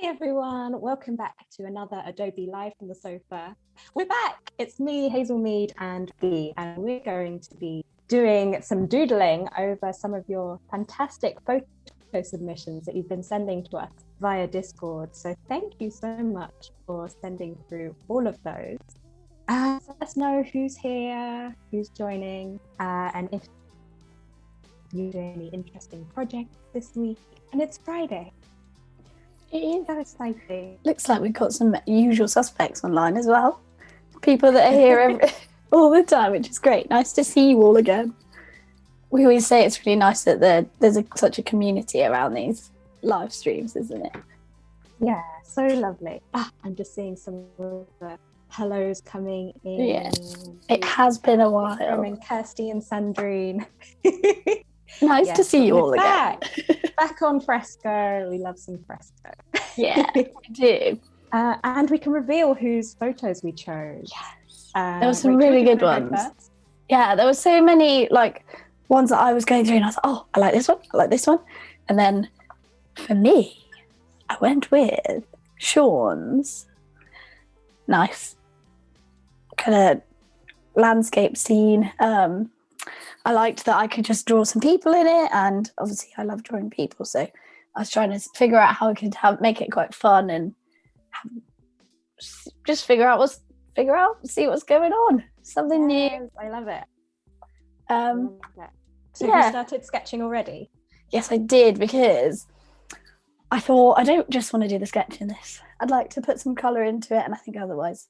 Everyone, welcome back to another Adobe Live from the Sofa. We're back. It's me, Hazel, Mead, and Bea, and we're going to be doing some doodling over some of your fantastic photo submissions that you've been sending to us via Discord. So thank you so much for sending through all of those. So let us know who's here, who's joining, and if you're doing any interesting projects this week. And it's Friday. It is so exciting. Looks like we've got some usual suspects online as well. People that are here all the time, which is great. Nice to see you all again. We always say it's really nice that there's such a community around these live streams, isn't it? Yeah, so lovely. I'm just seeing some of the hellos coming in. Yeah, it has been a while. From Kirsty and Sandrine. Nice to see you all again. Back on Fresco. We love some Fresco. Yeah, we do. And we can reveal whose photos we chose. Yes. There were some really good ones. Yeah, there were so many ones that I was going through and I was like, oh, I like this one, I like this one. And then for me, I went with Sean's nice kind of landscape scene. I liked that I could just draw some people in it, and obviously I love drawing people, so I was trying to figure out how I could make it quite fun and just see what's going on. Something new. I love it. So yeah. You started sketching already? Yes, I did, because I thought I don't just want to do the sketch in this. I'd like to put some colour into it, and I think otherwise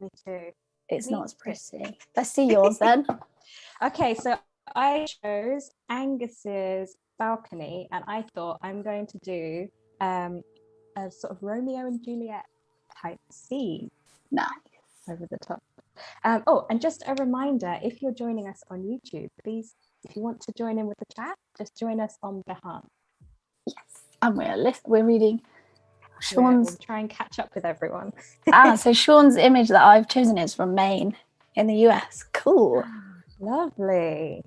me too. It's not as pretty. Let's see yours then. Okay, so I chose Angus's balcony, and I thought I'm going to do a sort of Romeo and Juliet type scene. Nice. Over the top. And just a reminder, if you're joining us on YouTube, please, if you want to join in with the chat, just join us on Behance. Yes, and we're reading Sean's. We'll try and catch up with everyone. So Sean's image that I've chosen is from Maine in the US. Cool. Lovely.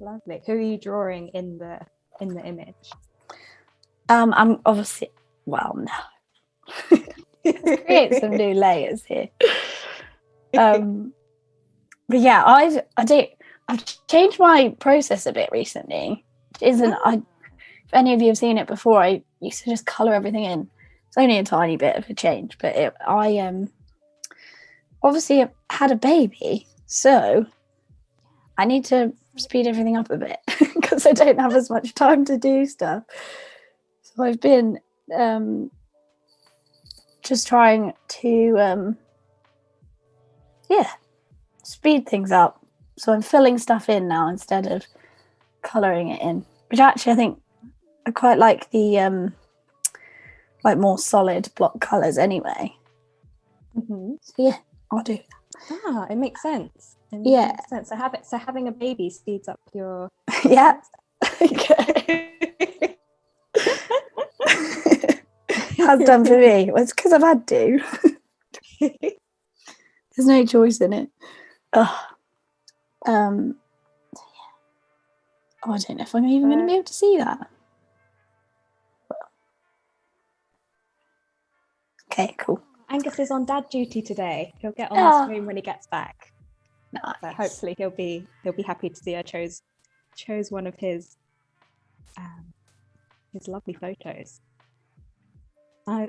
Who are you drawing in the image? I'm obviously no. Create some new layers here. But yeah, I've changed my process a bit recently. If any of you have seen it before, I used to just colour everything in. It's only a tiny bit of a change, but I obviously had a baby, so I need to speed everything up a bit because I don't have as much time to do stuff. So I've been just trying to speed things up. So I'm filling stuff in now instead of colouring it in, which actually I think I quite like the more solid block colours anyway. Mm-hmm. So yeah, I'll do that. It makes sense. Makes sense. So having a baby speeds up your yeah. Okay. Has done for me. Well, it's because I've had to. There's no choice in it. I don't know if I'm even going to be able to see that. Okay, cool. Angus is on dad duty today. He'll get on the stream when he gets back. Nice. So hopefully he'll be happy to see I chose one of his lovely photos. I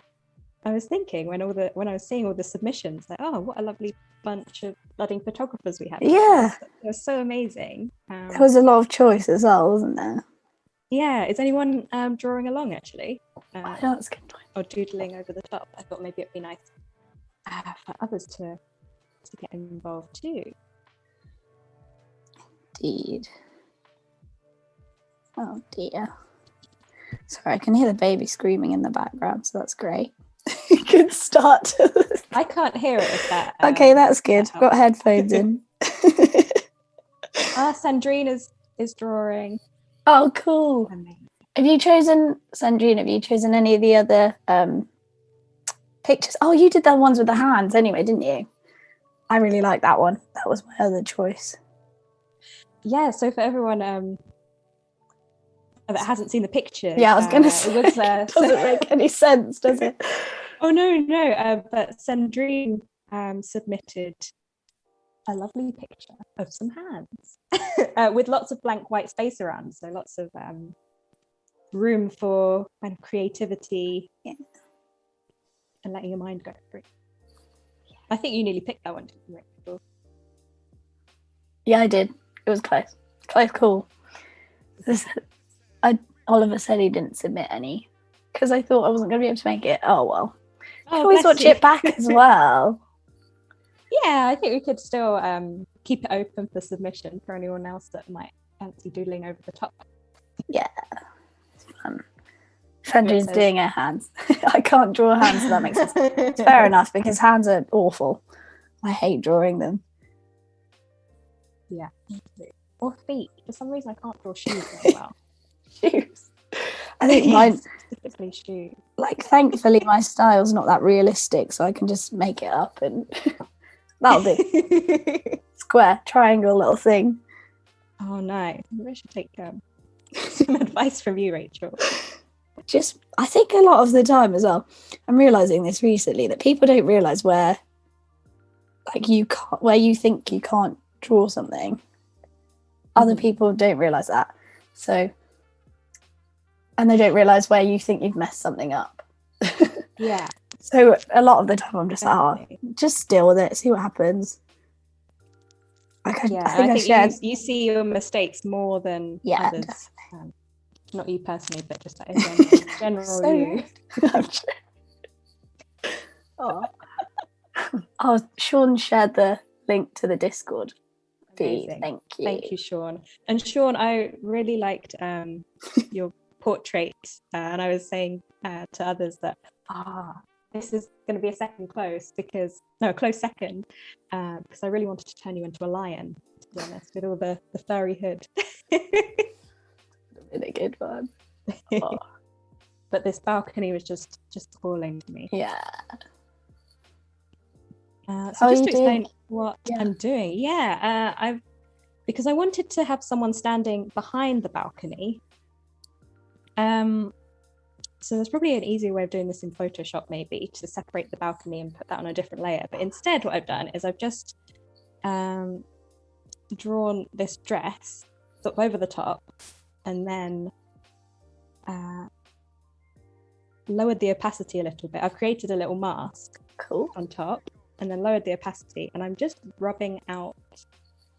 was thinking when I was seeing all the submissions, like, oh, what a lovely bunch of budding photographers we had. Yeah, it was so amazing. There was a lot of choice as well, wasn't there? Yeah. Is anyone drawing along actually? That's good. Or doodling over the top? I thought maybe it'd be nice for others to get involved too. Indeed. Oh dear. Sorry, I can hear the baby screaming in the background, so that's great. Good start. I can't hear it if that. Okay, that's good. I've got headphones in. Sandrine is drawing. Oh, cool. Amazing. Sandrine, have you chosen any of the other pictures? Oh, you did the ones with the hands anyway, didn't you? I really like that one. That was my other choice. Yeah, so for everyone that hasn't seen the pictures, yeah, I was going to say, it doesn't make any sense, does it? Oh no, but Sandrine submitted a lovely picture of some hands with lots of blank white space around, so lots of room for kind of creativity and letting your mind go free. I think you nearly picked that one, didn't you, Rachael? Yeah, I did. It was close. Close call. Oliver said he didn't submit any because I thought I wasn't going to be able to make it. Oh well. I can always watch it back as well. Yeah, I think we could still keep it open for submission for anyone else that might fancy doodling over the top. Yeah, it's fun. Sandrine's doing her hands. I can't draw hands, so that makes sense. It's fair enough because hands are awful. I hate drawing them. Yeah, or feet. For some reason, I can't draw shoes as well. Shoes. I think mine, specifically shoes. Like, thankfully, my style's not that realistic, so I can just make it up and that'll do. Square, triangle, little thing. Oh no, maybe I should take some advice from you, Rachael. I think a lot of the time as well, I'm realizing this recently, that people don't realize where you think you can't draw something. Other people don't realize that. So, and they don't realize where you think you've messed something up. Yeah. So a lot of the time I'm just like, just deal with it, see what happens. I think you see your mistakes more than others. Not you personally, but just in general so you. Oh, Sean shared the link to the Discord. Amazing. Thank you. Thank you, Sean. And Sean, I really liked your portrait, and I was saying to others that this is going to be a close second, because I really wanted to turn you into a lion, to be honest, with all the furry hood. Really good one. Oh. But this balcony was just calling to me. Yeah. So just to explain what I'm doing, because I wanted to have someone standing behind the balcony. So there's probably an easier way of doing this in Photoshop, maybe, to separate the balcony and put that on a different layer. But instead, what I've done is I've just drawn this dress up over the top, and then lowered the opacity a little bit. I've created a little mask on top, and then lowered the opacity, and I'm just rubbing out,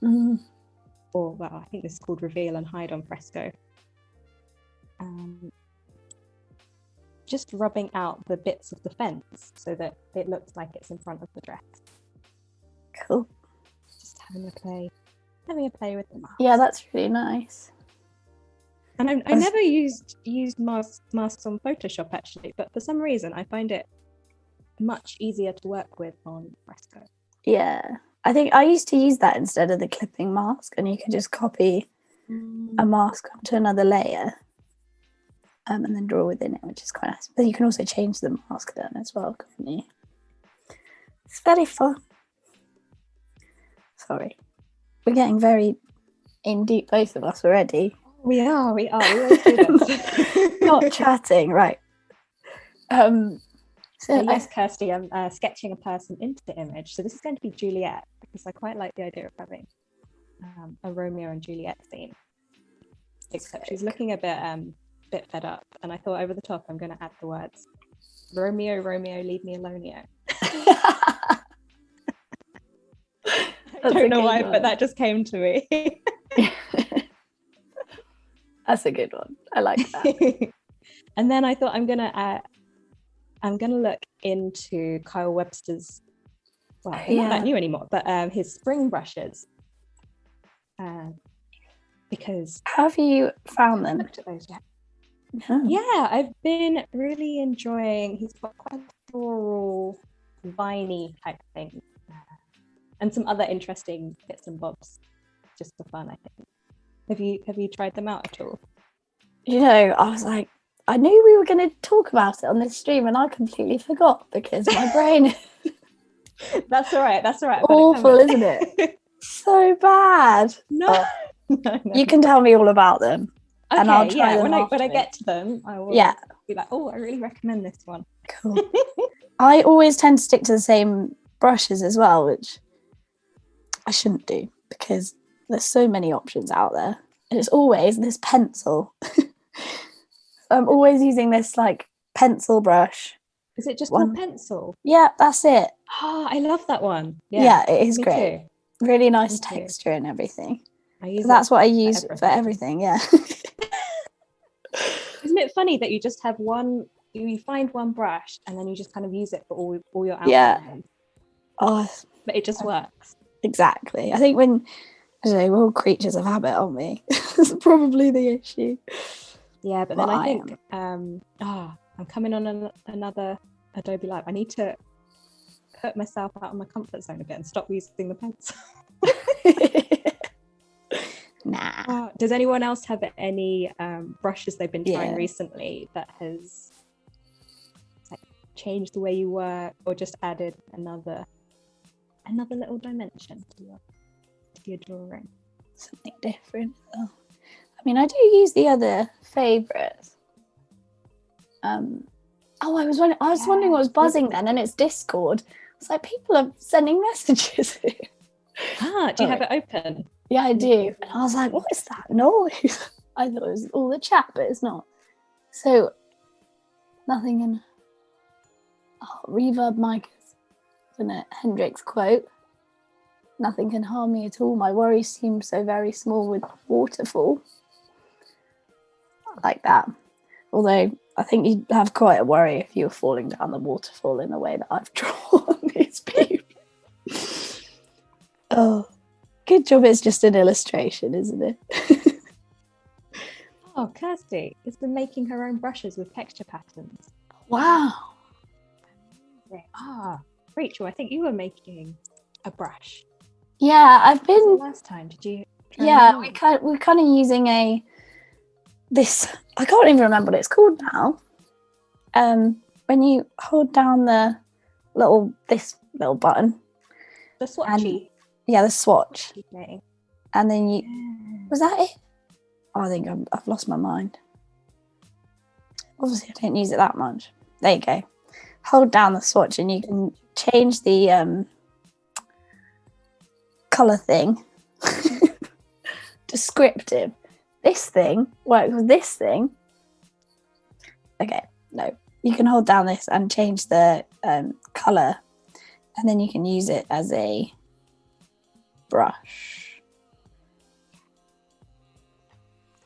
I think this is called reveal and hide on Fresco. Just rubbing out the bits of the fence so that it looks like it's in front of the dress. Cool. Just having a play with the mask. Yeah, that's really nice. And I never used masks on Photoshop actually, but for some reason I find it much easier to work with on Fresco. Yeah, I think I used to use that instead of the clipping mask, and you can just copy a mask onto another layer and then draw within it, which is quite nice. But you can also change the mask then as well, can't you? It's very fun. Sorry, we're getting very in deep, both of us already. We always do this. Not chatting, right? So yes, Kirsty, I'm sketching a person into the image. So this is going to be Juliet, because I quite like the idea of having a Romeo and Juliet theme. Except she's looking a bit fed up, and I thought over the top I'm going to add the words, Romeo, Romeo, leave me alone-io. I don't know why, but that just came to me. That's a good one. I like that. And then I thought I'm gonna look into Kyle Webster's, they're not that new anymore, but his spring brushes. because How have you found I haven't them? looked at those yet. Oh. Yeah, I've been really enjoying. He's got quite a floral, viney type thing, and some other interesting bits and bobs, just for fun. I think. Have you tried them out at all? You know, I was like, I knew we were going to talk about it on this stream, and I completely forgot because my brain That's all right. That's all right. awful, isn't it? So bad. No. No. You can tell me all about them. Okay, and I'll try yeah. them When I get to them, I will be like, oh, I really recommend this one. Cool. I always tend to stick to the same brushes as well, which I shouldn't do because there's so many options out there. And it's always this pencil. So I'm always using this like pencil brush. Is it just called pencil? Yeah, that's it. Oh, I love that one. Yeah, it is me great. Too. Really nice texture and everything. That's what I use for everything. Yeah. Isn't it funny that you just have one? You find one brush and then you just kind of use it for all your outlines. Yeah. Oh, but it just works. Exactly. I think I don't know, we're all creatures of habit, aren't we? That's probably the issue. Yeah, but then I think I'm coming on another Adobe Live. I need to put myself out of my comfort zone a bit and stop using the pencil. Nah. Does anyone else have any brushes they've been trying recently that has like changed the way you work or just added another little dimension to your drawing? Something different. Oh. I mean, I do use the other favourites. I was wondering what was buzzing then, and it's Discord. It's like people are sending messages. Do you have it open? Yeah, I do. And I was like, what is that noise? I thought it was all the chat, but it's not. So, nothing in... reverb mic is in a Hendrix quote. Nothing can harm me at all. My worries seem so very small with waterfall. Like that. Although, I think you'd have quite a worry if you were falling down the waterfall in the way that I've drawn these people. Oh. Good job it's just an illustration, isn't it? Oh, Kirsty has been making her own brushes with texture patterns. Wow. Rachel, I think you were making a brush. Yeah, I've been... Last time, did you? Yeah, we're kind of using this... I can't even remember what it's called now. When you hold down this little button. The swatchy. Yeah, the swatch. Okay. And then was that it? Oh, I think I've lost my mind. Obviously, I don't use it that much. There you go. Hold down the swatch and you can change the colour thing. Descriptive. This thing works with this thing. Okay, no. You can hold down this and change the colour, and then you can use it as a brush.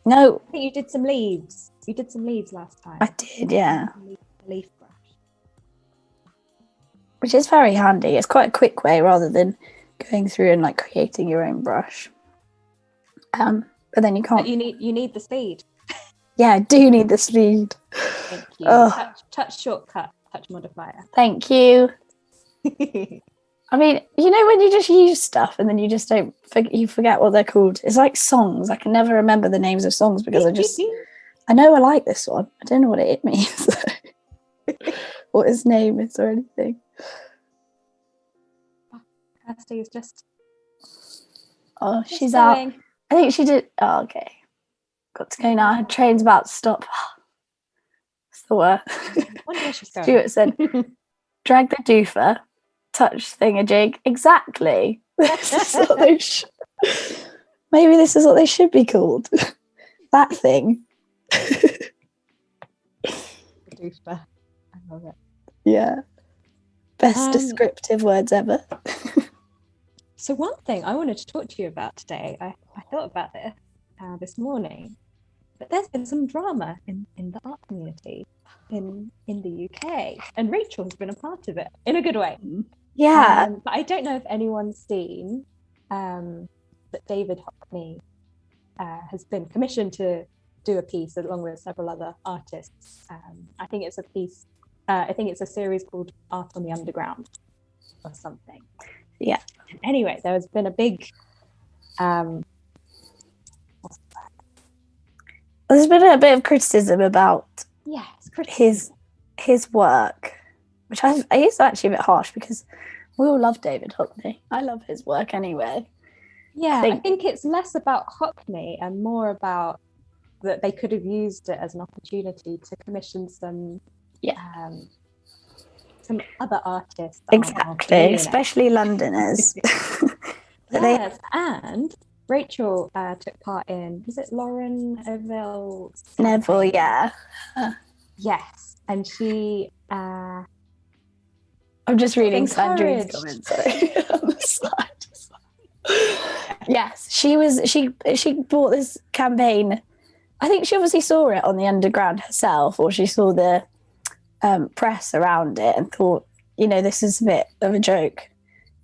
No. I think you did some leaves. You did some leaves last time. I did, yeah. Leaf brush. Which is very handy. It's quite a quick way rather than going through and like creating your own brush. But then you can't. But you need the speed. Yeah, I do need the speed. Thank you. Touch shortcut, touch modifier. Thank you. I mean, you know when you just use stuff and then you just you forget what they're called. It's like songs. I can never remember the names of songs because I know I like this one. I don't know what it means. What his name is or anything. Kirsty is just... Oh, she's out. I think she did. Oh, okay. Got to go now. Her train's about to stop. It's the worst. I wonder where she's going. Stuart said, drag the doofer. Touch thingamajig. Exactly. This is what maybe this is what they should be called. That thing. I love it. Yeah. Best descriptive words ever. So one thing I wanted to talk to you about today, I thought about this morning, but there's been some drama in the art community in the UK, and Rachael has been a part of it in a good way. Yeah. But I don't know if anyone's seen that David Hockney has been commissioned to do a piece along with several other artists. I think it's a piece. I think it's a series called Art on the Underground or something. Yeah. Anyway, there has been a big. There's been a bit of criticism about criticism. his work, which I is actually a bit harsh because we all love David Hockney. I love his work anyway. Yeah, I think it's less about Hockney and more about that they could have used it as an opportunity to commission some other artists. Exactly, especially Londoners. Yes, and Rachael took part in, is it Lauren Neville? Yeah. Yes, and she. I'm just reading Sandrine's comments on the slide. Yes, she bought this campaign. I think she obviously saw it on the Underground herself, or she saw the press around it and thought, this is a bit of a joke,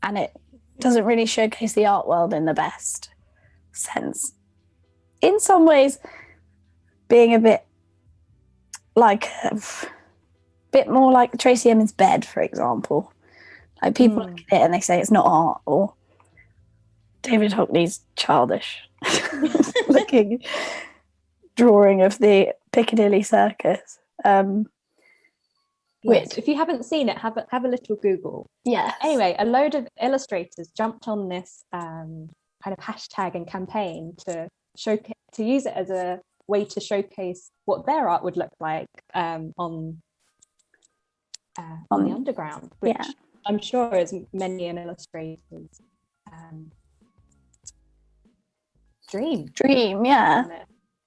and it doesn't really showcase the art world in the best sense. In some ways, being a bit more like Tracy Emin's Bed, for example. Like people look at it and they say it's not art, or David Hockney's childish looking drawing of the Piccadilly Circus. Which, if you haven't seen it, have a little Google. Yeah. Anyway, a load of illustrators jumped on this kind of hashtag and campaign to use it as a way to showcase what their art would look like on the Underground, which I'm sure is many an illustrator's dream.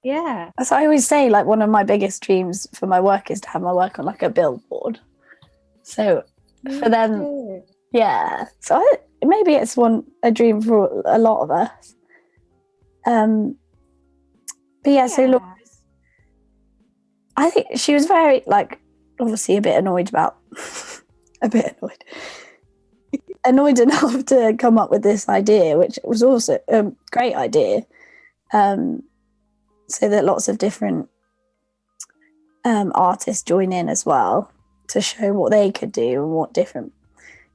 Yeah. As I always say, like one of my biggest dreams for my work is to have my work on like a billboard. So for them, So maybe it's a dream for a lot of us. So look, I think she was very obviously a bit annoyed annoyed enough to come up with this idea, which was also a great idea. So that lots of different artists join in as well to show what they could do and what different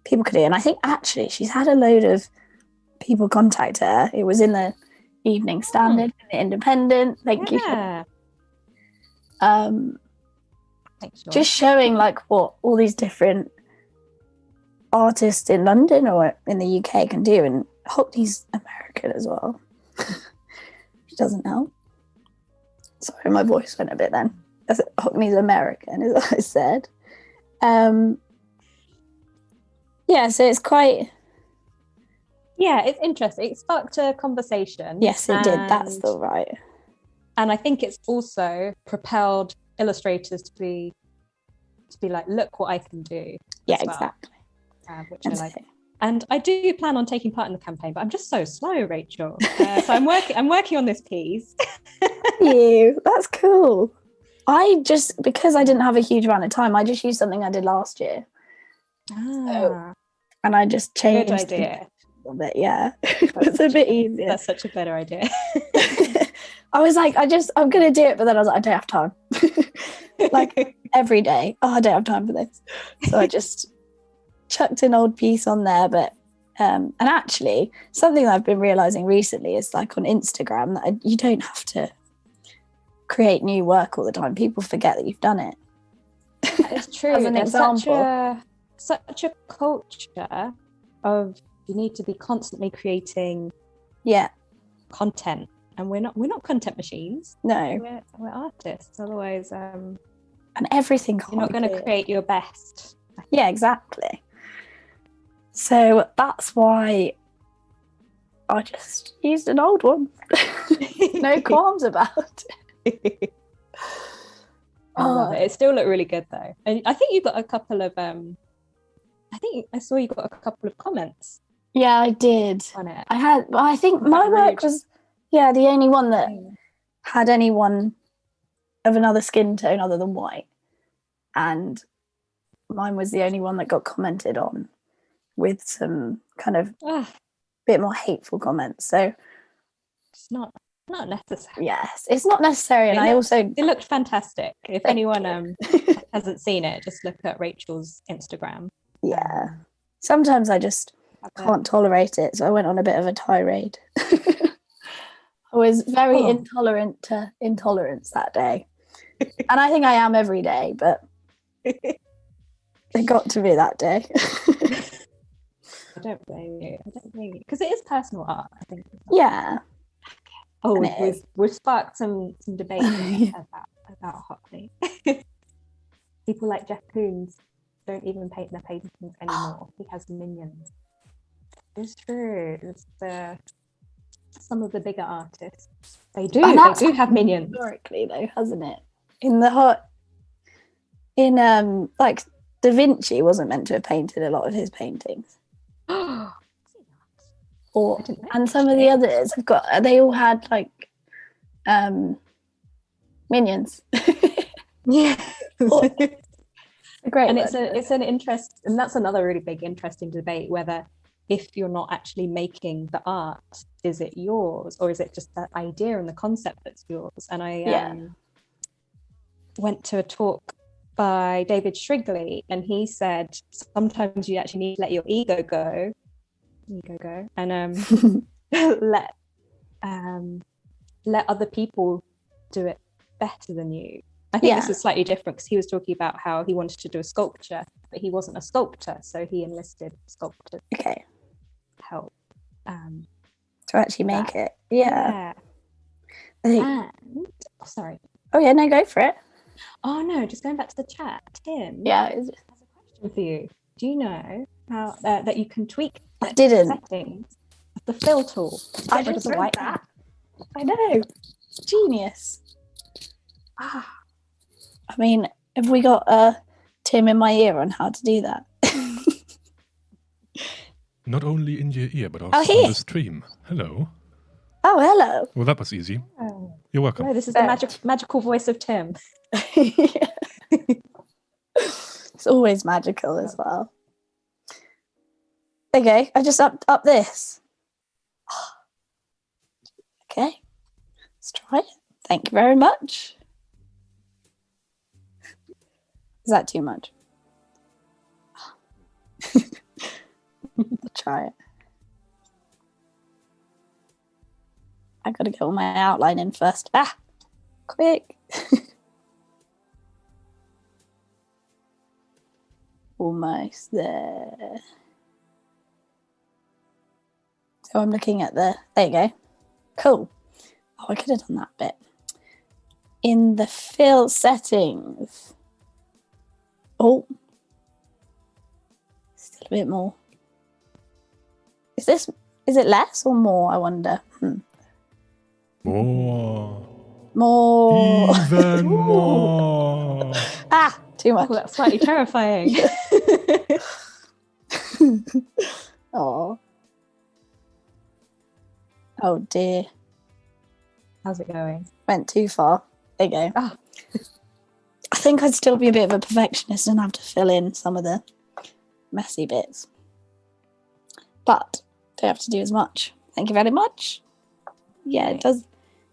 people could do. And I think actually she's had a load of people contact her. It was in the Evening Standard, the Independent. Thank you. Just showing what all these different artists in London or in the UK can do. And Hockney's American as well, which doesn't help. Sorry, my voice went a bit then. Hockney's American, is what I said. So it's quite... Yeah, it's interesting. It sparked a conversation. Yes, it did. That's the right. And I think it's also propelled illustrators to be like, look what I can do. Yeah, exactly. Which I like. And I do plan on taking part in the campaign, but I'm just so slow, Rachael. So I'm working on this piece. You, that's cool. Because I didn't have a huge amount of time, I just used something I did last year. And I just changed. Good idea. A bit, yeah. It's a bit easier. That's such a better idea. I was like, I'm gonna do it, but then I was like, I don't have time. Every day, I don't have time for this. So I just chucked an old piece on there, but and actually something that I've been realizing recently is on Instagram that you don't have to create new work all the time. People forget that you've done it. It's true. As an example, such a culture of you need to be constantly creating content, and we're not content machines. No, we're artists. Otherwise, and everything you're not going to create your best. Yeah, exactly. So that's why I just used an old one. No qualms about it. I love it. It still looked really good though. And I think you got a couple of I think I saw you got a couple of comments. Yeah, I did. On it. I think my work was the only one that had anyone of another skin tone other than white. And mine was the only one that got commented on with some kind of bit more hateful comments. So it's not Not necessary. Yes, it's not necessary. And it looked fantastic. If anyone hasn't seen it, just look at Rachel's Instagram. Yeah. Sometimes I just can't tolerate it, so I went on a bit of a tirade. I was very intolerant to intolerance that day. And I think I am every day, but it got to me that day. I don't blame you. Because it is personal art, I think. Yeah. Oh, we've sparked some debate about Hockley. People like Jeff Koons don't even paint their paintings anymore. He has minions. It's true. Some of the bigger artists, they do have minions. Historically, though, hasn't it? Like Da Vinci wasn't meant to have painted a lot of his paintings. And some of the others they all had like minions. Yeah. Great. And it's an interest, and that's another really big interesting debate, whether if you're not actually making the art, is it yours, or is it just that idea and the concept that's yours? And I went to a talk by David Shrigley, and he said sometimes you actually need to let your ego go and let other people do it better than you. I think this is slightly different, because he was talking about how he wanted to do a sculpture, but he wasn't a sculptor, so he enlisted sculptors to help to actually make it. Yeah. I think... sorry. Oh yeah, no, go for it. Oh no, just going back to the chat, Tim. Yeah, has a question for you. Do you know how that you can tweak the settings of the fill tool to get rid of the white that? I know. Genius. I mean, have we got Tim in my ear on how to do that? Not only in your ear, but also on the stream. Hello. Oh, hello. Well, that was easy. You're welcome. No, this is the magical voice of Tim. It's always magical as well. Okay, I just up this. Okay, let's try it. Thank you very much. Is that too much? I'll try it. I gotta get all my outline in first. Quick. Almost there. So I'm looking at there you go. Cool. Oh, I could have done that bit. In the fill settings. Oh. Still a bit more. Is it less or more, I wonder? More. Even more. Too much. Oh, that's slightly terrifying. Oh dear. How's it going? Went too far. There you go. I think I'd still be a bit of a perfectionist and have to fill in some of the messy bits. But don't have to do as much. Thank you very much. Yeah, it does.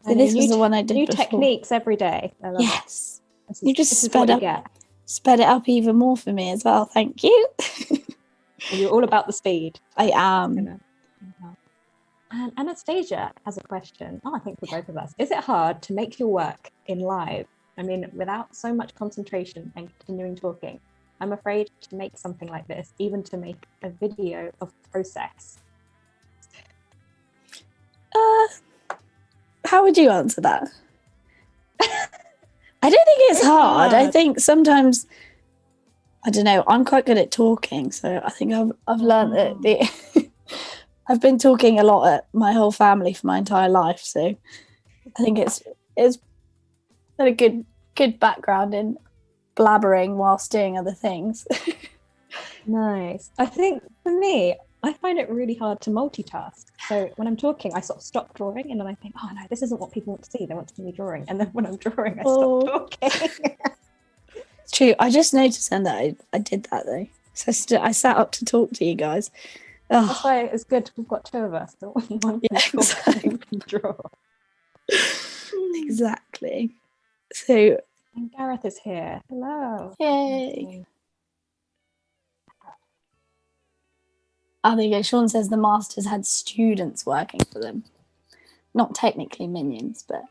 So this was the one I did new before. Techniques every day. Yes. You just sped it up even more for me as well. Thank you. And you're all about the speed. I am. And Anastasia has a question. I think for both of us. Is it hard to make your work in live? I mean, without so much concentration and continuing talking. I'm afraid to make something like this, even to make a video of process. How would you answer that? I don't think it's hard. I think sometimes, I don't know, I'm quite good at talking, so I think I've learned that I've been talking a lot at my whole family for my entire life, so I think it's a good background in blabbering whilst doing other things. Nice. I think for me, I find it really hard to multitask. So when I'm talking, I sort of stop drawing, and then I think, oh no, this isn't what people want to see. They want to see me drawing. And then when I'm drawing, I stop talking. It's true. I just noticed then that I did that though. So I sat up to talk to you guys. That's why it's good. We've got two of us. One can talk, one can draw. Exactly. So, and Gareth is here. Hello. yay. I think Sean says the masters had students working for them. Not technically minions, but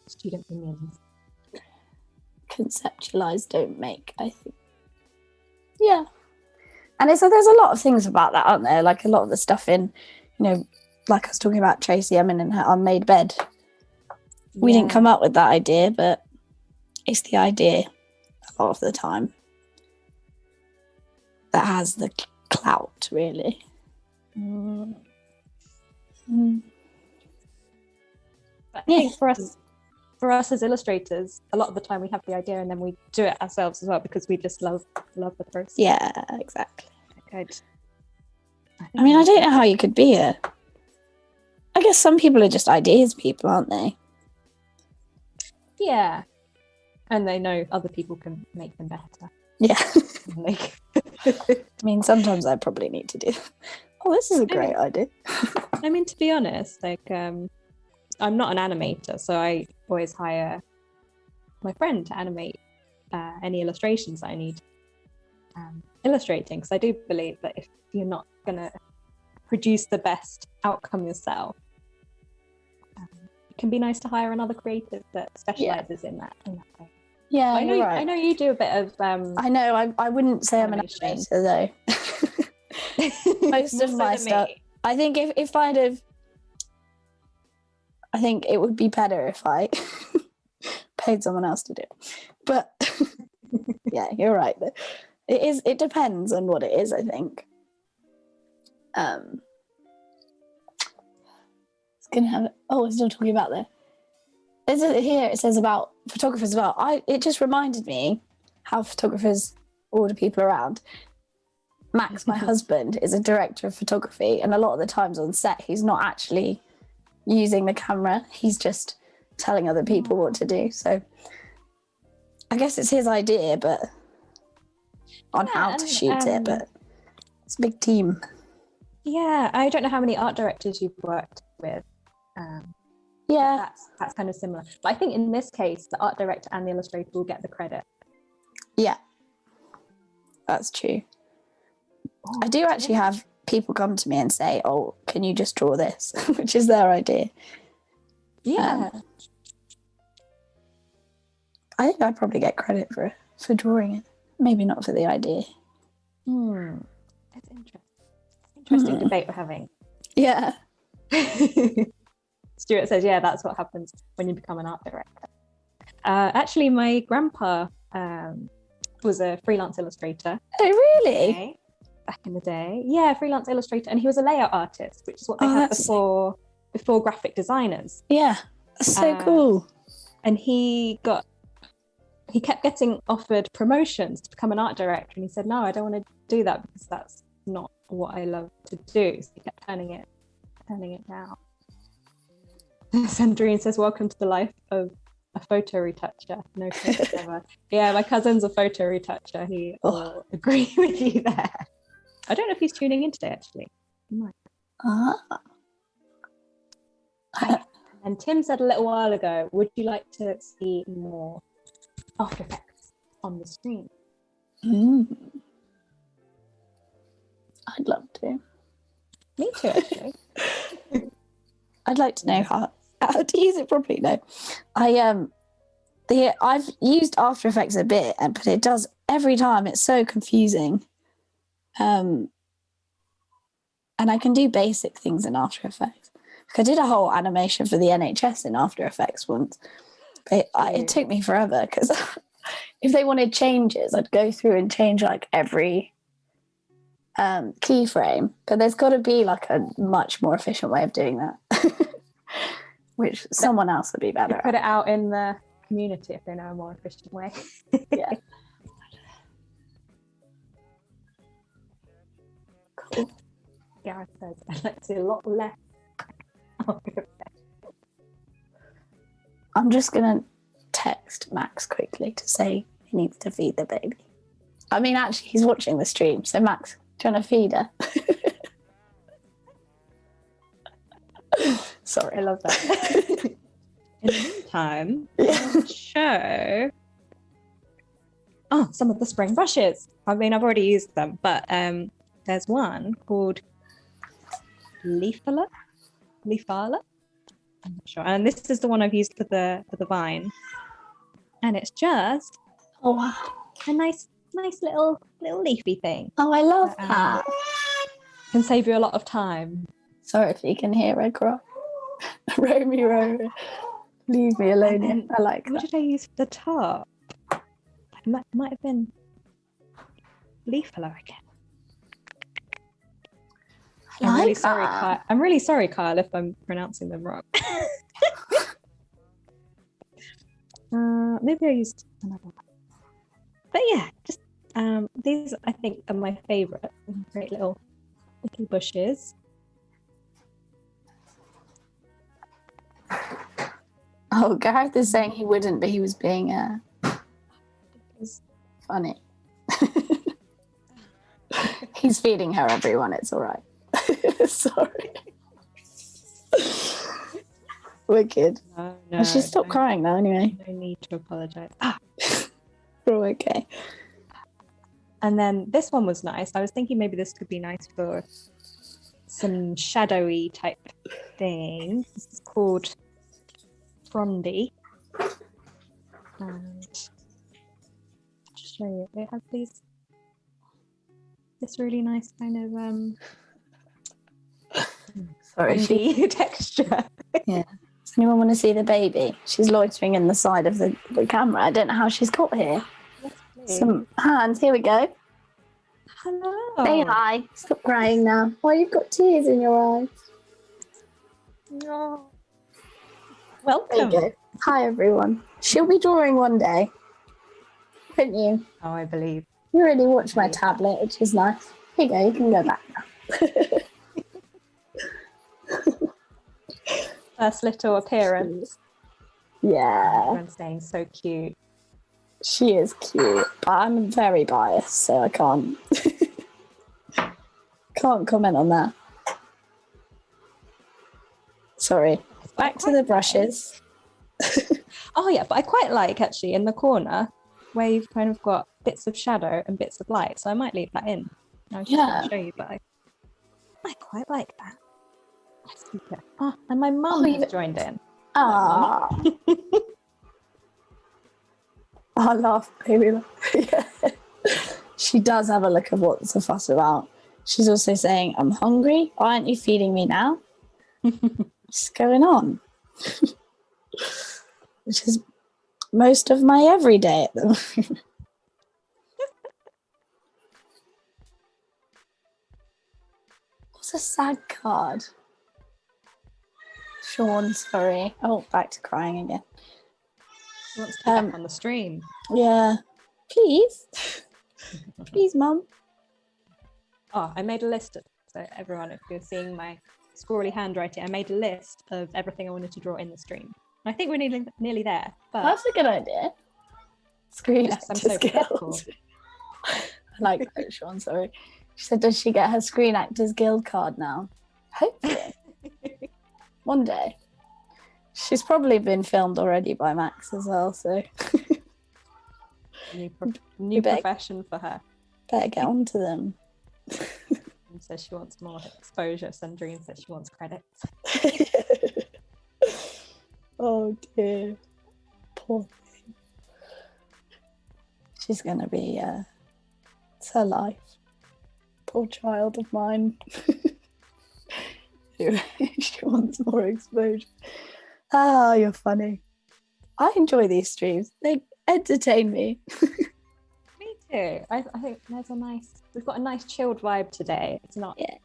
Student minions. Conceptualize, don't make, I think. Yeah. And there's a lot of things about that, aren't there? Like a lot of the stuff in, like I was talking about Tracy Emin and her unmade bed. We didn't come up with that idea, but it's the idea a lot of the time that has the clout, really. I think for us as illustrators, a lot of the time we have the idea and then we do it ourselves as well because we just love the process. Yeah, exactly. Good. I mean, I don't know how you could be I guess some people are just ideas people, aren't they? Yeah. And they know other people can make them better. Yeah. I mean, sometimes I probably need to do. Oh, this is a great idea. I mean, to be honest, like, I'm not an animator, so I always hire my friend to animate any illustrations that I need illustrating. Because I do believe that if you're not going to produce the best outcome yourself, it can be nice to hire another creative that specializes in that way. Yeah, I know. right. I know you do a bit of. I know. I wouldn't say animation. I'm an animator though. Most of my stuff. I think if I'd have, I think it would be better if I paid someone else to do it. But yeah, you're right. It depends on what it is, I think. It's gonna have. Oh, we're still talking about here it says about photographers as well. It just reminded me how photographers order people around. Max, my husband, is a director of photography, and a lot of the times on set he's not actually using the camera, he's just telling other people what to do. So I guess it's his idea, but on how to shoot it, but it's a big team. Yeah, I don't know how many art directors you've worked with. Yeah, that's kind of similar. But I think in this case, the art director and the illustrator will get the credit. Yeah, that's true. I do actually have people come to me and say, "Oh, can you just draw this?" which is their idea. Yeah. I think I'd probably get credit for drawing it. Maybe not for the idea. It's interesting debate we're having. Yeah. Stuart says, yeah, that's what happens when you become an art director. Actually, my grandpa was a freelance illustrator. Oh, really? Okay. Back in the day. Yeah, freelance illustrator. And he was a layout artist, which is what they had before graphic designers. Yeah, that's so cool. And he kept getting offered promotions to become an art director. And he said, no, I don't want to do that because that's not what I love to do. So he kept turning it down. Sandrine says, welcome to the life of a photo retoucher. No photos ever. Yeah, my cousin's a photo retoucher. He will agree with you there. I don't know if he's tuning in today, actually. And Tim said a little while ago, would you like to see more After Effects on the screen? I'd love to. Me too, actually. I'd like to know how to use it properly. No, I've used After Effects a bit, but it does every time. It's so confusing. And I can do basic things in After Effects. I did a whole animation for the NHS in After Effects once. But it took me forever because if they wanted changes, I'd go through and change like every keyframe. But there's got to be like a much more efficient way of doing that, which someone else would be better at. Put it out in the community if they know a more efficient way. Yeah. Cool. Gareth says, I'd like to see a lot less. I'm just going to text Max quickly to say he needs to feed the baby. I mean, actually, he's watching the stream. So, Max, do you want to feed her? Sorry. I love that. In the meantime, I'll show some of the spring brushes. I mean, I've already used them, but there's one called Leafala. I'm not sure. And this is the one I've used for the vine. And it's just wow. a nice little leafy thing. Oh, I love that. Can save you a lot of time. Sorry if you can hear her cry. Row me, leave me alone. Then, I like what that. did I use for the top? It might have been Leafala again. I'm really sorry, Kyle. I'm really sorry, Kyle, if I'm pronouncing them wrong. Maybe I used another one. But yeah, just these I think are my favourite. Great little bushes. Oh, Gareth is saying he wouldn't, but he was being funny. He's feeding her, everyone. It's all right. Sorry. Wicked. No, she stopped crying now anyway. No need to apologise. We're okay. And then this one was nice. I was thinking maybe this could be nice for some shadowy type thing. This is called Frondy. And I'll just show you. It has this really nice kind of frondy texture. Yeah. Does anyone want to see the baby? She's loitering in the side of the camera. I don't know how she's got here. Yes, some hands. Here we go. Hello. Say hi. Stop crying now. Oh, you've got tears in your eyes. No. Welcome. There you go. Hi, everyone. She'll be drawing one day. Won't you? Oh, I believe. You really watch my tablet, which is nice. Here you go. You can go back now. First little appearance. Yeah. Everyone's saying so cute. She is cute, but I'm very biased, so I can't comment on that. Sorry. Back to the brushes. Oh yeah, but I quite like actually in the corner where you've kind of got bits of shadow and bits of light, so I might leave that in. I was just going to show you, but I quite like that. Let's keep it. Oh, and my mum has joined in. Ah. I laugh, baby. Yeah. She does have a look of what's the fuss about. She's also saying, I'm hungry. Why aren't you feeding me now? What's going on? Which is most of my everyday at the moment. What's a sad card? Sean, sorry. Oh, back to crying again. She wants to be back on the stream. Yeah. Please. Please, Mum. Oh, I made a list. So everyone, if you're seeing my scrawly handwriting, I made a list of everything I wanted to draw in the stream. And I think we're nearly there. But that's a good idea. Screen actor I'm so skills. I like that, Sean, sorry. She said, does she get her Screen Actors Guild card now? Hopefully. One day. She's probably been filmed already by Max as well, so. New profession for her. Better get on to them. And says she wants more exposure. Sandrine says she wants credits. Oh dear. Poor thing. She's going to be, it's her life. Poor child of mine. She wants more exposure. Ah, you're funny. I enjoy these streams. They entertain me. Me too. I think we've got a nice chilled vibe today. It's not. Yeah.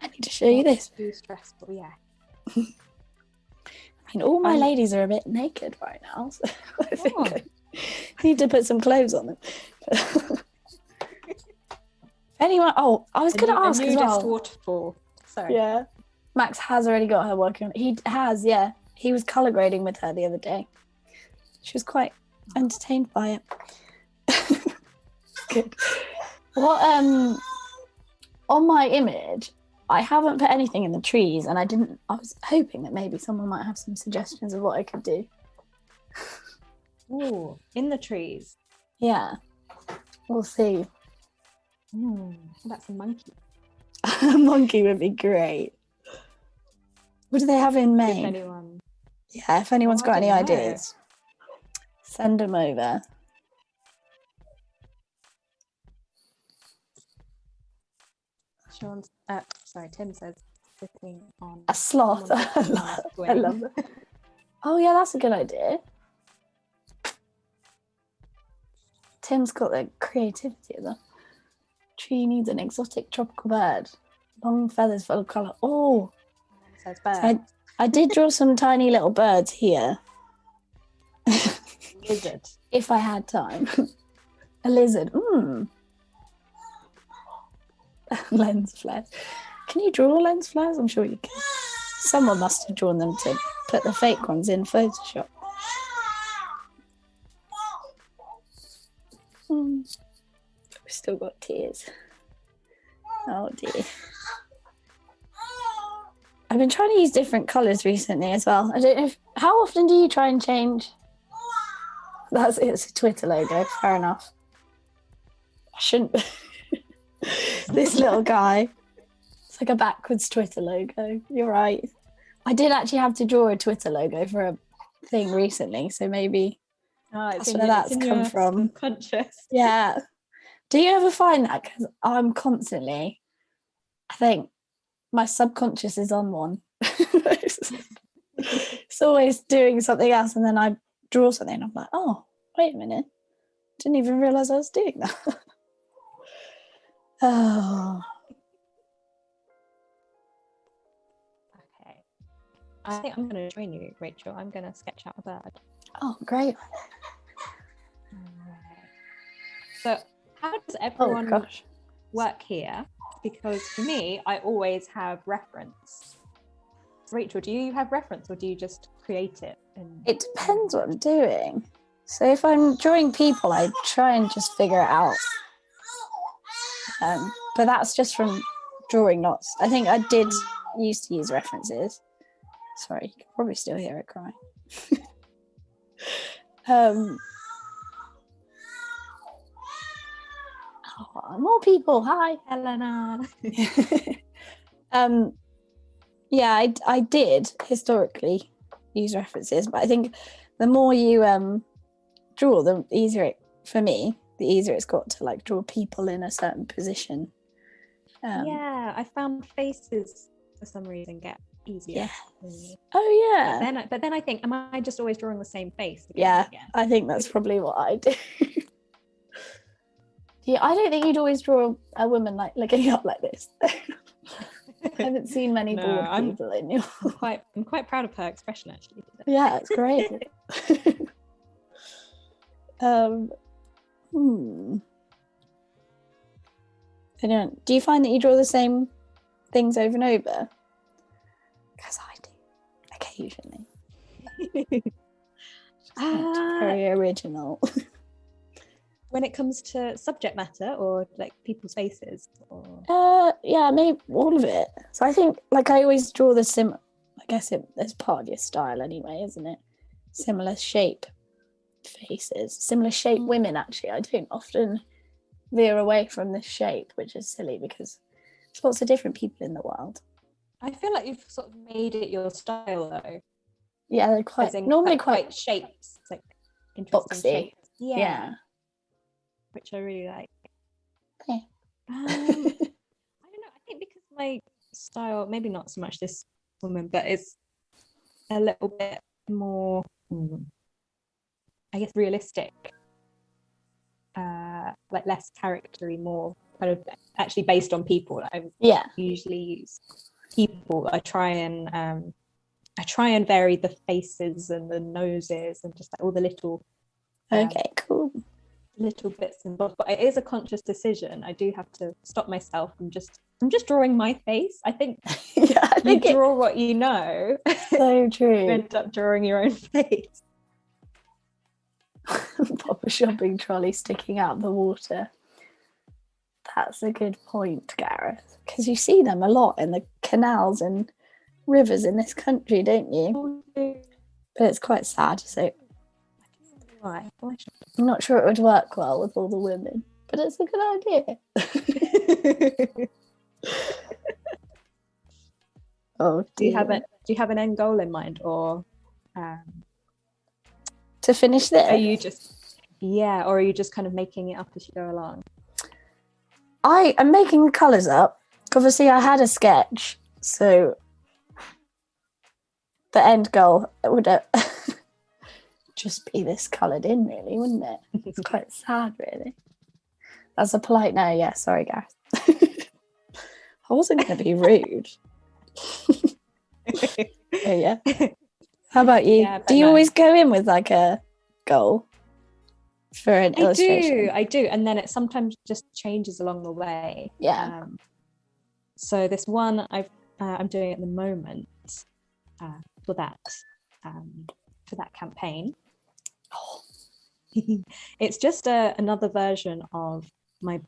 I need to show you this. Too stressful, yeah. I mean, all my ladies are a bit naked right now, so I think I need to put some clothes on them. Anyone? Oh, I was going to ask as well. Waterfall. Sorry. Yeah. Max has already got her working on it. He has, yeah. He was colour grading with her the other day. She was quite entertained by it. Good. What, on my image, I haven't put anything in the trees, and I was hoping that maybe someone might have some suggestions of what I could do. Oh, in the trees. Yeah, we'll see. That's a monkey. A monkey would be great. What do they have in Maine? If anyone's got any ideas, send them over. Tim says sitting on a sloth. I love it. Oh yeah, that's a good idea. Tim's got the creativity of the tree needs an exotic tropical bird. Long feathers full of colour. Oh, says bird. I did draw some tiny little birds here. Lizard. If I had time. A lizard. Lens flares. Can you draw lens flares? I'm sure you can. Someone must have drawn them to put the fake ones in Photoshop. We've still got tears. Oh dear. I've been trying to use different colours recently as well. I don't know how often do you try and change? It's a Twitter logo, fair enough. I shouldn't. This little guy. It's like a backwards Twitter logo. You're right. I did actually have to draw a Twitter logo for a thing recently, so maybe that's where that's come from. Conscious. Yeah. Do you ever find that? Because I'm constantly, I think my subconscious is on one. It's always doing something else, and then I draw something and I'm like, oh, wait a minute. Didn't even realise I was doing that. Oh. Okay. I think I'm going to join you, Rachel. I'm going to sketch out a bird. Oh, great. So how does everyone work here? Because for me, I always have reference. Rachel, do you have reference or do you just create it? It depends what I'm doing. So if I'm drawing people, I try and just figure it out. But that's just from drawing knots. I think I did used to use references. Sorry, you can probably still hear it crying. More people. Hi, Helena. Yeah, I did historically use references, but I think the more you draw, the easier it, for me, the easier it's got to like draw people in a certain position. Yeah, I found faces for some reason get easier. Yeah. Oh yeah. But then I think, am I just always drawing the same face? Yeah, I think that's probably what I do. Yeah, I don't think you'd always draw a woman like looking up like this. I haven't seen many bored people in you. I'm quite proud of her expression actually. Yeah, it's great. I don't. Do you find that you draw the same things over and over? Because I do, occasionally. Very original. When it comes to subject matter or like people's faces? Yeah, maybe all of it. So I think like I always draw the I guess it's part of your style anyway, isn't it? Similar shape faces, similar shape women actually. I don't often veer away from this shape, which is silly because there's lots of different people in the world. I feel like you've sort of made it your style though. Yeah, they're quite shapes, like interesting boxy. Shapes. Yeah. Which I really like. Yeah. I don't know. I think because my style, maybe not so much this woman, but it's a little bit more, I guess, realistic. Like less charactery, more kind of actually based on people. I usually use people. I try and vary the faces and the noses and just like all the little. Okay, cool. Little bits and bobs, but it is a conscious decision. I do have to stop myself from just drawing my face. I think you draw what you know. So true. You end up drawing your own face. Pop a shopping trolley sticking out the water. That's a good point, Gareth, because you see them a lot in the canals and rivers in this country, don't you? But it's quite sad, so Why? I'm not sure it would work well with all the women, but it's a good idea. Oh, do you have an end goal in mind, or to finish this? Are you just kind of making it up as you go along? I am making the colours up. Obviously, I had a sketch, so the end goal would just be this coloured in, really, wouldn't it? It's quite sad, really. That's a polite no. Yeah, sorry, Gareth. I wasn't going to be rude. Yeah. How about you? Yeah, do you always go in with like a goal for an illustration? I do, and then it sometimes just changes along the way. Yeah. So this one I'm doing at the moment for that campaign. Oh. It's just another version of my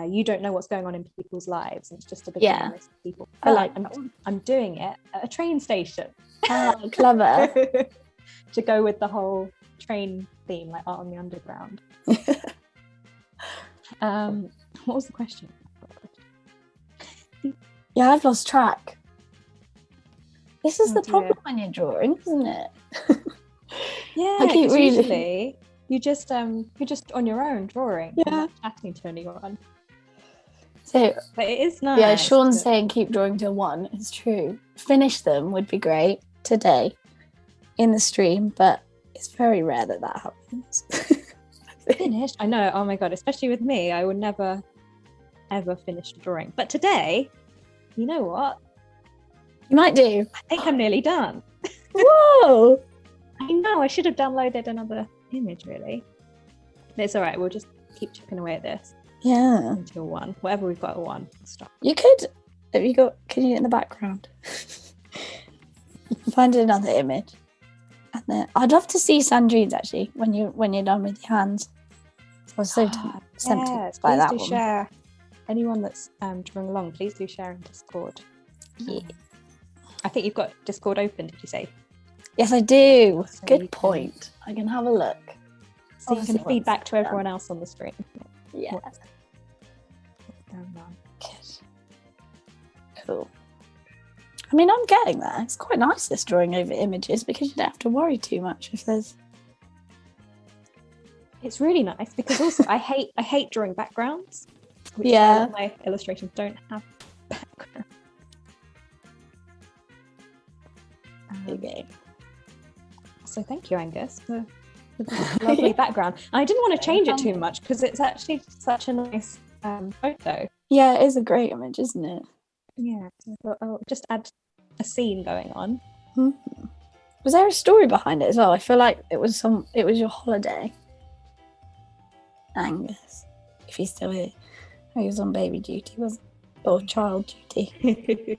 you don't know what's going on in people's lives, and it's just a big list of people. I'm doing it at a train station. Oh, clever. To go with the whole train theme, like Art on the Underground. What was the question? Yeah, I've lost track. This is the problem when you're drawing, isn't it? Yeah, usually you're just on your own drawing. Yeah. Not chatting to anyone. So, but it is nice. Yeah, Sean's saying keep drawing to 1. It's true. Finish them would be great today in the stream, but it's very rare that happens. Finished? I know. Oh my god! Especially with me, I would never, ever finish a drawing. But today, you know what? You might do. I think I'm nearly done. Whoa! I know. I should have downloaded another image. Really, but it's all right. We'll just keep chipping away at this. Yeah. Until 1. Whatever we've got at 1, we'll stop. You could. Can you get in the background? Find another image. And then I'd love to see Sandrine's actually when you're done with your hands. I was so tempted by that one. Please do share. Anyone that's drawing along, please do share in Discord. Yeah. I think you've got Discord open, did you say? Yes, I do. So good point. I can have a look. So you can feed back to everyone else on the stream. Yeah. What's going on? Good. Cool. I mean, I'm getting there. It's quite nice, this drawing over images, because you don't have to worry too much if there's... It's really nice, because also I hate drawing backgrounds. Which my illustrations don't have background. Okay. So thank you, Angus, for the lovely background. I didn't want to change it too much, because it's actually such a nice photo. Yeah, it is a great image, isn't it? Yeah, so I thought I'll just add a scene going on. Mm-hmm. Was there a story behind it as well? I feel like it was your holiday. Angus, if he's still here. He was on baby duty, wasn't he? Or child duty.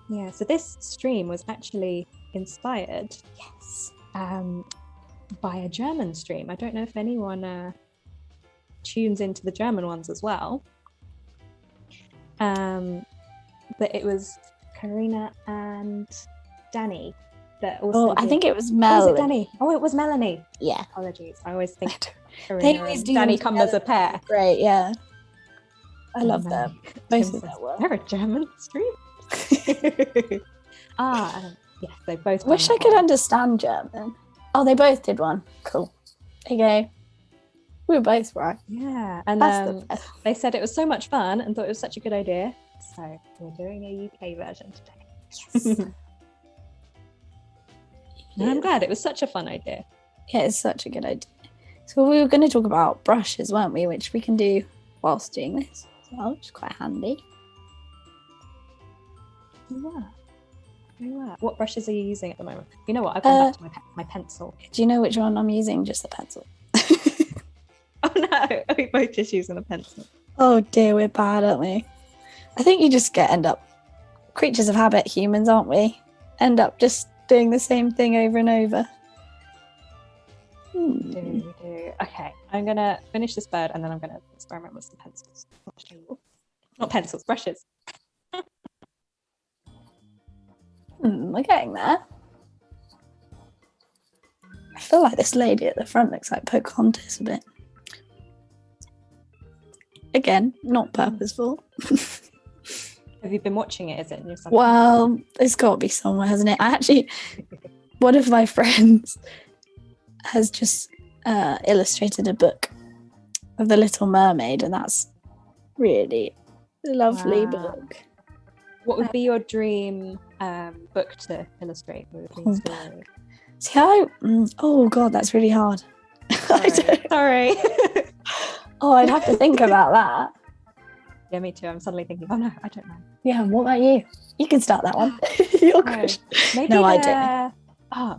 Yeah, so this stream was actually inspired by a German stream. I don't know if anyone tunes into the German ones as well. But it was Karina and Danny that also I think it was Melanie. Was it Danny? Oh, it was Melanie. Yeah. Apologies. I always think they always do Danny come as a pair. Great, yeah. I love them. Most of that work. They're a German stream. Yes, they both. Wish I could understand German. Oh, they both did one. Cool. There you go. We were both right. Yeah, and they said it was so much fun and thought it was such a good idea. So we're doing a UK version today. Yes. And I'm glad. It was such a fun idea. Yeah, it's such a good idea. So we were going to talk about brushes, weren't we? Which we can do whilst doing this as well, which is quite handy. We were. What brushes are you using at the moment? You know what? I've gone back to my pencil. Do you know which one I'm using? Just the pencil. Oh no, we're both just using a pencil. Oh dear, we're bad, aren't we? I think you just end up creatures of habit, humans, aren't we? End up just doing the same thing over and over. We do. to. Okay, I'm gonna finish this bird and then I'm gonna experiment with some pencils. Not pencils, brushes. We're getting there. I feel like this lady at the front looks like Pocahontas a bit. Again, not purposeful. Have you been watching it? Is it in your son? Well, it's got to be somewhere, hasn't it? I actually, one of my friends has just illustrated a book of The Little Mermaid, and that's really a lovely book. What would be your dream book to illustrate? See, oh God, that's really hard. Sorry. Oh, I'd have to think about that. Yeah, me too. I'm suddenly thinking, oh no, I don't know. Yeah, what about you? You can start that one. Your question. Maybe no, I don't.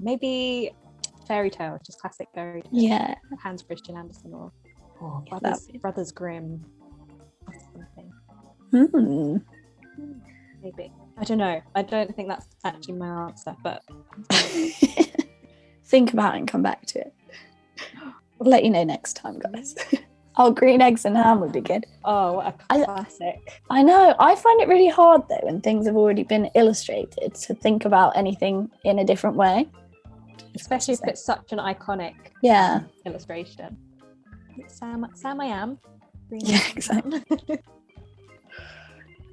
Maybe fairy tale, just classic fairy tale. Yeah. Hans Christian Andersen or Brothers Grimm or something. Maybe. I don't know. I don't think that's actually my answer, but think about it and come back to it. I'll let you know next time, guys. Oh, green eggs and ham would be good. Oh, what a classic. I know. I find it really hard, though, when things have already been illustrated, to think about anything in a different way. Especially if it's such an iconic illustration. Sam I am. Green yeah, exactly.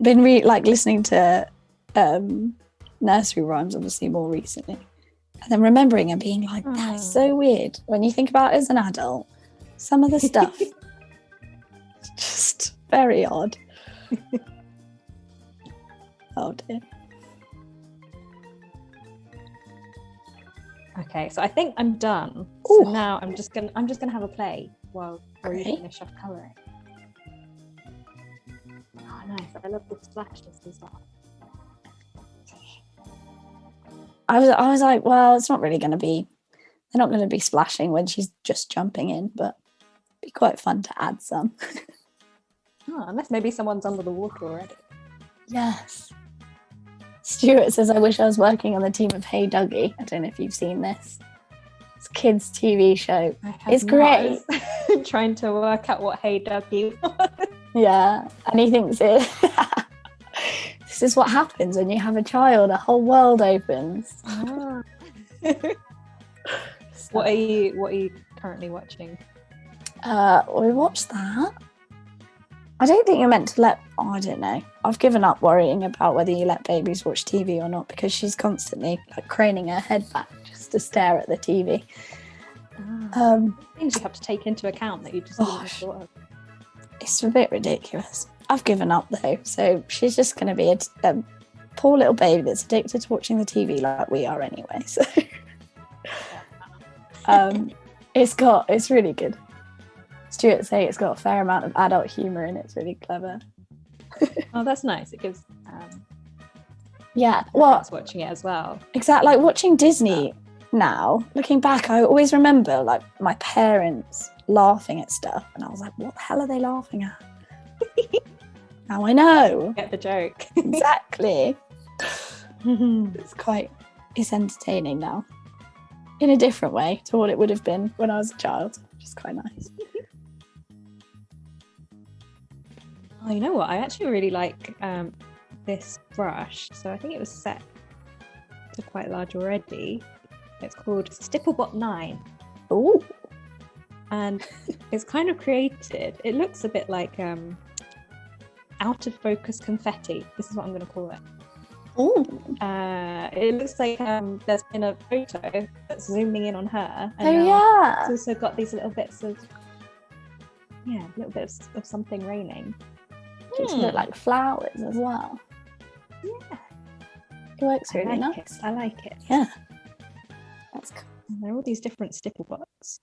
Been listening to nursery rhymes, obviously, more recently. And then remembering and being like, that's so weird. When you think about it as an adult, some of the stuff... just very odd. Oh dear. Okay, so I think I'm done. Ooh. So now I'm just gonna have a play while you finish off colouring. Oh, nice! I love the splashes as well. I was like, well, it's not really going to be. They're not going to be splashing when she's just jumping in, but it'd be quite fun to add some. Unless maybe someone's under the water already. Yes. Stuart says, I wish I was working on the team of Hey Dougie. I don't know if you've seen this. It's a kids' TV show. It's great. Trying to work out what Hey Dougie was. Yeah. And he thinks this is what happens when you have a child. A whole world opens. What are you currently watching? We watched that. I don't think you're meant to I don't know. I've given up worrying about whether you let babies watch TV or not, because she's constantly craning her head back just to stare at the TV. Things you have to take into account that you just didn't have thought of. It's a bit ridiculous. I've given up though, so she's just going to be a poor little baby that's addicted to watching the TV like we are anyway. So it's really good. Stuart say it's got a fair amount of adult humour and it's really clever. Oh, that's nice. It gives watching it as well. Exactly, like watching Disney now, looking back, I always remember my parents laughing at stuff and I was like, what the hell are they laughing at? Now I know. Get the joke. Exactly. It's entertaining now in a different way to what it would have been when I was a child, which is quite nice. Oh, you know what? I actually really like this brush. So I think it was set to quite large already. It's called Stipplebot 9. Ooh. And it's kind of created. It looks a bit like out of focus confetti. This is what I'm going to call it. Ooh. It looks like there's been a photo that's zooming in on her. And it's also got these little bits of something raining. Which look like flowers as well. Yeah. It works really nice. I like it. Yeah. That's cool. And there are all these different stipplebots.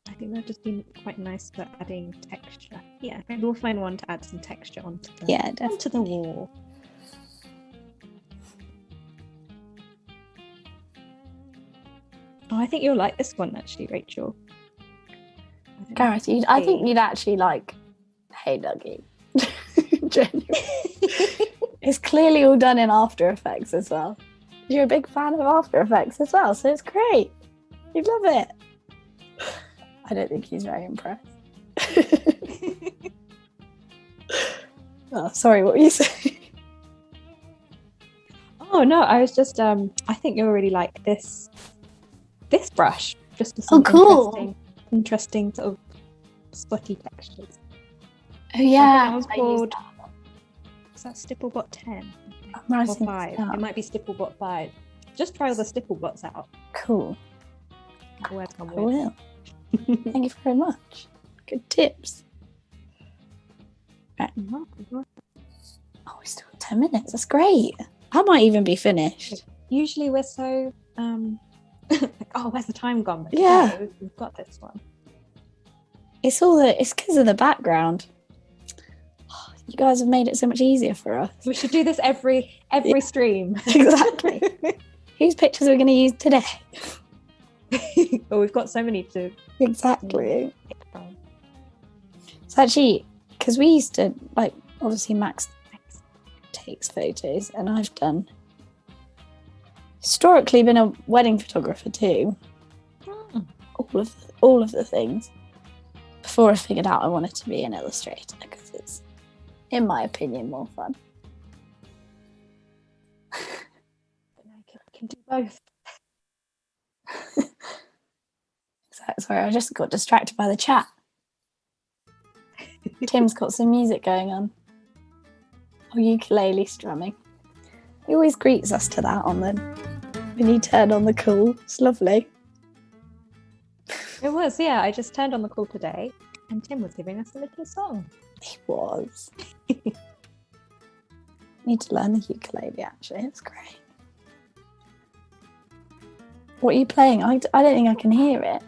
I think they've just been quite nice for adding texture. Yeah, maybe we'll find one to add some texture onto the wall. Oh, I think you'll like this one actually, Rachel. Gareth, I think you'd actually like Hey Dougie. Genuinely. It's clearly all done in After Effects as well. You're a big fan of After Effects as well, so it's great. You'd love it. I don't think he's very impressed. Oh, sorry, what were you saying? Oh no, I was just I think you'll really like this brush. Just for some cool. interesting sort of spotty textures. Oh yeah, that was called. Is that Stipplebot 10 or 5? It might be Stipplebot 5. Just try all the Stipplebots out. Cool. I will. Thank you very much. Good tips. Right. Oh, we still got 10 minutes. That's great. I might even be finished. Usually we're so like, oh, where's the time gone? But yeah, we've got this one. It's because of the background. You guys have made it so much easier for us. We should do this every stream. Exactly. Whose pictures are we going to use today? Well, we've got so many to exactly. It's actually because we used to like obviously Max takes photos, and I've historically been a wedding photographer too. All of the things before I figured out I wanted to be an illustrator because it's, in my opinion, more fun. I can do both. Sorry, I just got distracted by the chat. Tim's got some music going on. Or ukulele strumming. He always greets us to that when you turn on the call. It's lovely. It was, yeah. I just turned on the call today and Tim was giving us a little song. He was. Need to learn the ukulele, actually. It's great. What are you playing? I don't think I can hear it.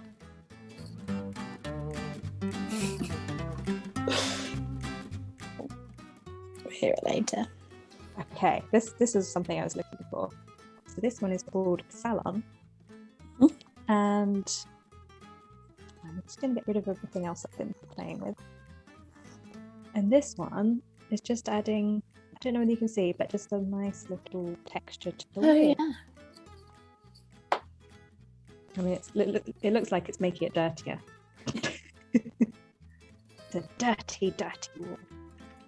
We'll hear it later. Okay, this is something I was looking for. So this one is called Salon. And I'm just going to get rid of everything else I've been playing with. And this one is just adding, I don't know whether you can see, but just a nice little texture to the wall. Oh, yeah. I mean, it looks like it's making it dirtier. It's a dirty, dirty wall.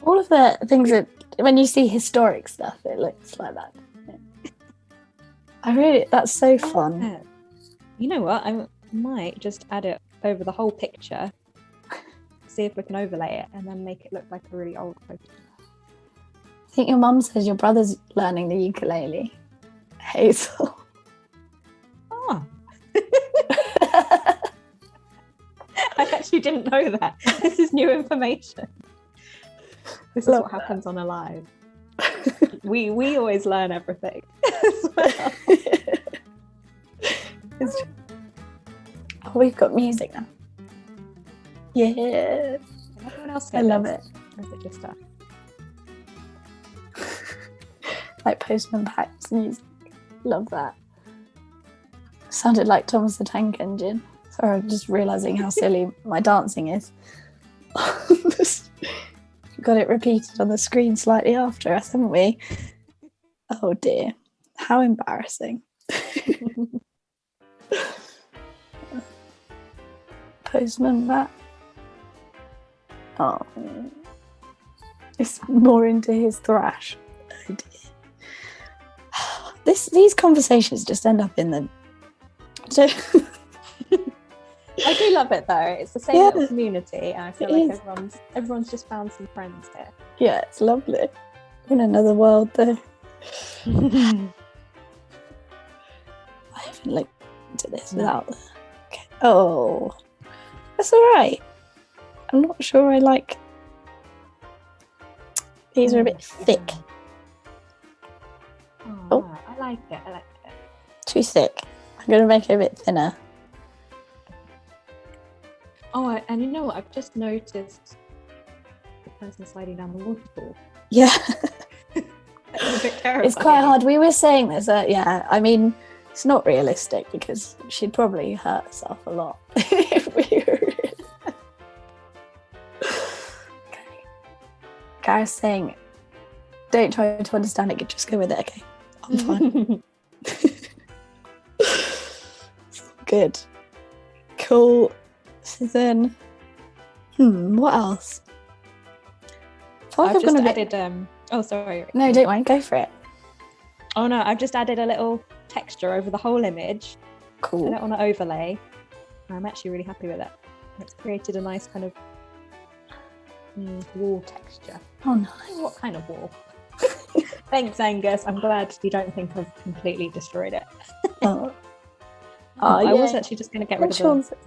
All of the things that, when you see historic stuff, it looks like that. That's so fun. Yeah. You know what? I might just add it over the whole picture, see if we can overlay it, and then make it look like a really old photo. I think your mum says your brother's learning the ukulele. Hazel. Oh. I actually didn't know that. This is new information. This is what happens on a live. We always learn everything as well. Oh, we've got music now. Yeah. Everyone else I love it. Or is it just us? Like Postman Pat's music. Love that. Sounded like Thomas the Tank Engine. Sorry, I'm just realising how silly my dancing is. Got it repeated on the screen slightly after us, haven't we? Oh dear. How embarrassing. Postman Pat. Oh. It's more into his thrash. Oh dear. These conversations just end up in the... I do love it though. It's the same little community, and I feel like everyone's just found some friends here. Yeah, it's lovely. In another world though. I haven't looked into this without the... Okay. Oh, that's all right. I'm not sure I like... These are a bit thick. Oh, I like it. Too thick. I'm going to make it a bit thinner. Oh, and you know what? I've just noticed the person sliding down the waterfall. Yeah. It's a bit terrifying. It's quite hard. We were saying this. Yeah, I mean, it's not realistic because she'd probably hurt herself a lot if we were. Gareth's saying, don't try to understand it, just go with it. Okay, I'm fine. Good. Cool. This is in. What else? I feel like I've just gonna added. Oh, sorry. No, don't mind. Go for it. Oh no, I've just added a little texture over the whole image. Cool. I don't want to overlay. I'm actually really happy with it. It's created a nice kind of wall texture. Oh, nice. What kind of wall? Thanks, Angus. I'm glad you don't think I've completely destroyed it. I was actually just going to get rid of it.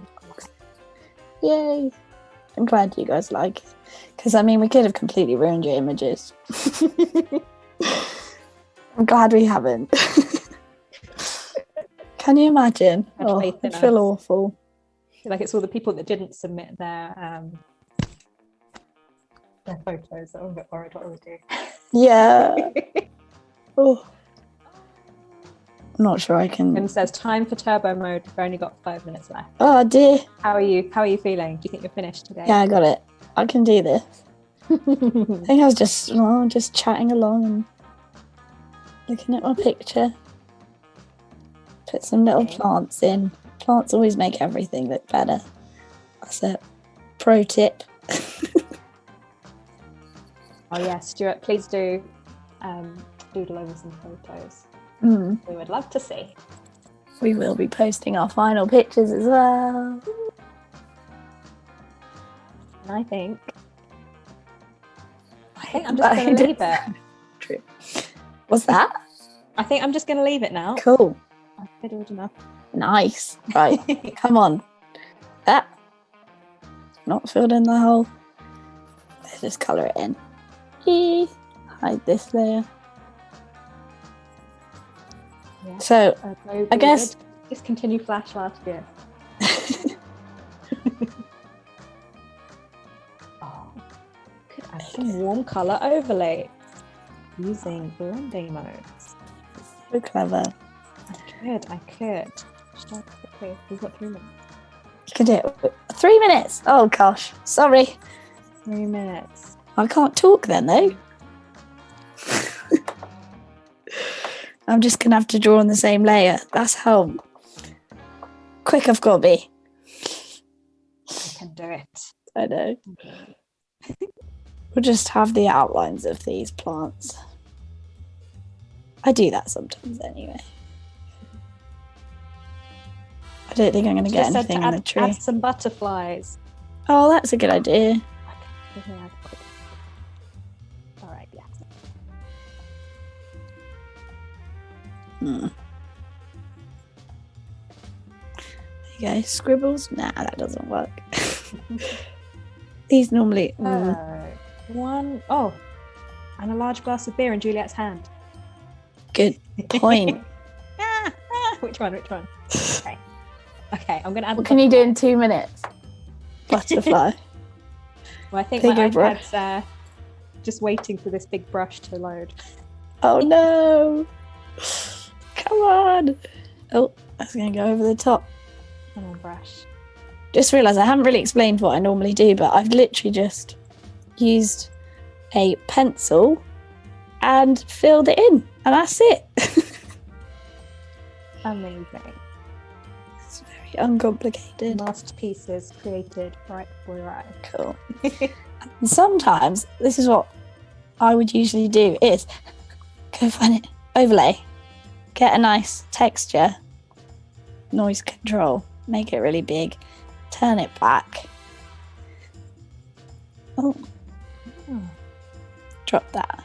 Yay. I'm glad you guys like it. Because, I mean, we could have completely ruined your images. I'm glad we haven't. Can you imagine? I feel awful. Like it's all the people that didn't submit their photos that I'm a bit worried what we'll do. Yeah. Oh. I'm not sure I can. And it says time for turbo mode. We've only got 5 minutes left. Oh dear. How are you feeling? Do you think you're finished today? Yeah, I got it. I can do this. I think I was just chatting along and looking at my picture. Put some little plants in. Plants always make everything look better. That's a pro tip. Oh yeah, Stuart, please do doodle over some photos. We would love to see. We will be posting our final pictures as well. And I think I'm just going to leave it. True. What's that? I think I'm just going to leave it now. Cool. I've fiddled enough. Nice. Right. Come on. That. Not filled in the hole. Let's just colour it in. Hide this layer. Yeah. So, I guess... Discontinue Flash last year. Could add some warm colour overlay using blending modes. So clever. I could. Start quickly. We've got 3 minutes. You can do it. 3 minutes. Oh gosh. Sorry. 3 minutes. I can't talk then though. I'm just going to have to draw on the same layer. That's how quick I've got to be. I can do it. I know. We'll just have the outlines of these plants. I do that sometimes anyway. I don't think I'm going to get anything in the tree. Add some butterflies. Oh, that's a good idea. Okay. All right, yeah. There you go. Scribbles? Nah, that doesn't work. These normally... and a large glass of beer in Juliet's hand. Good point. Which one? Okay, I'm going to add... What can you do in 2 minutes? Butterfly. Well, I think my iPad's just waiting for this big brush to load. Oh no! Come on! Oh, that's going to go over the top. Come on, brush. Just realised I haven't really explained what I normally do, but I've literally just used a pencil and filled it in, and that's it. Amazing. It's very uncomplicated. Masterpieces created right before your eyes. Cool. And sometimes, this is what I would usually do, is go find it, overlay, get a nice texture, noise control, make it really big, turn it back. Drop that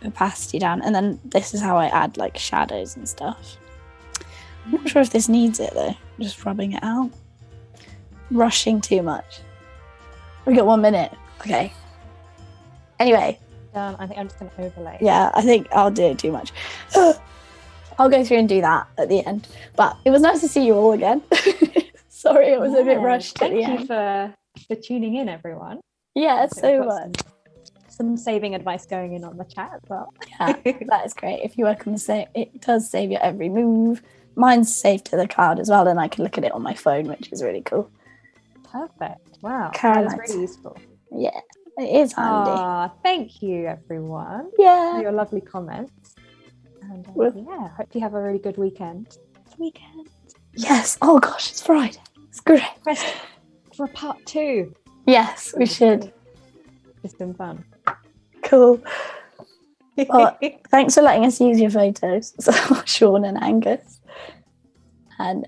opacity down, and then this is how I add like shadows and stuff. I'm not sure if this needs it though. I'm just rubbing it out. Rushing too much. We got 1 minute. Okay. Anyway. I think I'm just going to overlay. Yeah, I think I'll do it too much. I'll go through and do that at the end. But it was nice to see you all again. Sorry, it was a bit rushed at the end. Thank you for tuning in, everyone. Yeah, so much. Some saving advice going in on the chat as well. Yeah, that is great. If you work on the same, it does save your every move. Mine's saved to the cloud as well, and I can look at it on my phone, which is really cool. Perfect. Wow. That's really useful. Yeah, it is handy. Thank you, everyone. Yeah. For your lovely comments. And hope you have a really good weekend. Yes. Oh gosh, it's Friday. It's great. Press for part 2. Yes, we should. It's been fun. Cool. Well, thanks for letting us use your photos, Sean and Angus. And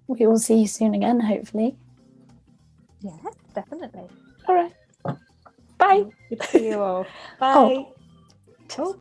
we will see you soon again, hopefully. Yes, definitely. All right. Bye. Good to see you all. Bye. Oh.